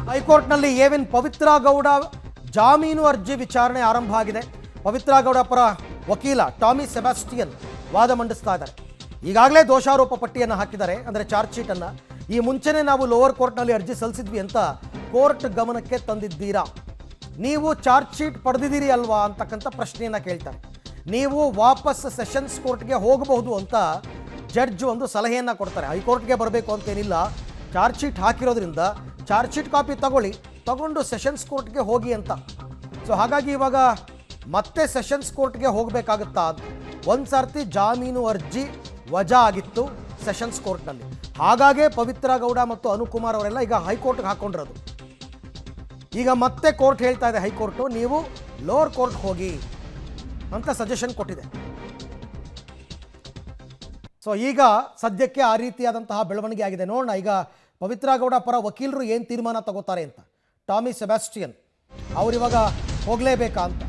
ಹೈಕೋರ್ಟ್ನಲ್ಲಿ ಏವಿನ್ ಪವಿತ್ರ ಗೌಡ ಜಾಮೀನು ಅರ್ಜಿ ವಿಚಾರಣೆ ಆರಂಭ ಆಗಿದೆ. ಪವಿತ್ರ ಗೌಡ ಪರ ವಕೀಲ ಟಾಮಿ ಸೆಬಾಸ್ಟಿಯನ್ ವಾದ ಮಂಡಿಸ್ತಾ ಇದ್ದಾರೆ. ಈಗಾಗಲೇ ದೋಷಾರೋಪ ಪಟ್ಟಿಯನ್ನು ಹಾಕಿದ್ದಾರೆ, ಅಂದರೆ ಚಾರ್ಜ್ ಶೀಟನ್ನು. ಈ ಮುಂಚೆನೇ ನಾವು ಲೋವರ್ ಕೋರ್ಟ್ನಲ್ಲಿ ಅರ್ಜಿ ಸಲ್ಲಿಸಿದ್ವಿ ಅಂತ ಕೋರ್ಟ್ ಗಮನಕ್ಕೆ ತಂದಿದ್ದೀರಾ, ನೀವು ಚಾರ್ಜ್ ಶೀಟ್ ಪಡೆದಿದ್ದೀರಿ ಅಲ್ವಾ ಅಂತಕ್ಕಂಥ ಪ್ರಶ್ನೆಯನ್ನು ಕೇಳ್ತಾರೆ. ನೀವು ವಾಪಸ್ ಸೆಷನ್ಸ್ ಕೋರ್ಟ್ಗೆ ಹೋಗಬಹುದು ಅಂತ ಜಡ್ಜ್ ಒಂದು ಸಲಹೆಯನ್ನು ಕೊಡ್ತಾರೆ. ಹೈಕೋರ್ಟ್ಗೆ ಬರಬೇಕು ಅಂತೇನಿಲ್ಲ, ಚಾರ್ಜ್ ಶೀಟ್ ಹಾಕಿರೋದ್ರಿಂದ ಚಾರ್ಜ್ ಶೀಟ್ ಕಾಪಿ ತಗೊಂಡು ಸೆಷನ್ಸ್ ಕೋರ್ಟ್ಗೆ ಹೋಗಿ ಅಂತ. ಸೊ ಹಾಗಾಗಿ ಇವಾಗ ಮತ್ತೆ ಸೆಷನ್ಸ್ ಕೋರ್ಟ್ಗೆ ಹೋಗಬೇಕಾಗುತ್ತಾ ಅಂತ. ಒಂದು ಸರ್ತಿ ಜಾಮೀನು ಅರ್ಜಿ ವಜಾ ಆಗಿತ್ತು ಸೆಷನ್ಸ್ ಕೋರ್ಟ್ನಲ್ಲಿ, ಹಾಗಾಗೇ ಪವಿತ್ರ ಗೌಡ ಮತ್ತು ಅನುಕುಮಾರ್ ಅವರೆಲ್ಲ ಈಗ ಹೈಕೋರ್ಟ್ಗೆ ಹಾಕ್ಕೊಂಡಿರೋದು. ಈಗ ಮತ್ತೆ ಕೋರ್ಟ್ ಹೇಳ್ತಾ ಇದೆ, ಹೈಕೋರ್ಟು ನೀವು ಲೋವರ್ ಕೋರ್ಟ್ಗೆ ಹೋಗಿ ಅಂತ ಸಜೆಷನ್ ಕೊಟ್ಟಿದೆ. ಸೊ ಈಗ ಸದ್ಯಕ್ಕೆ ಆ ರೀತಿಯಾದಂತಹ ಬೆಳವಣಿಗೆ ಆಗಿದೆ. ನೋಡೋಣ ಈಗ ಪವಿತ್ರ ಗೌಡ ಪರ ವಕೀಲರು ಏನು ತೀರ್ಮಾನ ತಗೋತಾರೆ ಅಂತ. ಟಾಮಿ ಸೆಬಾಸ್ಟಿಯನ್ ಅವರಿವಾಗ ಹೋಗಲೇಬೇಕಾ ಅಂತ.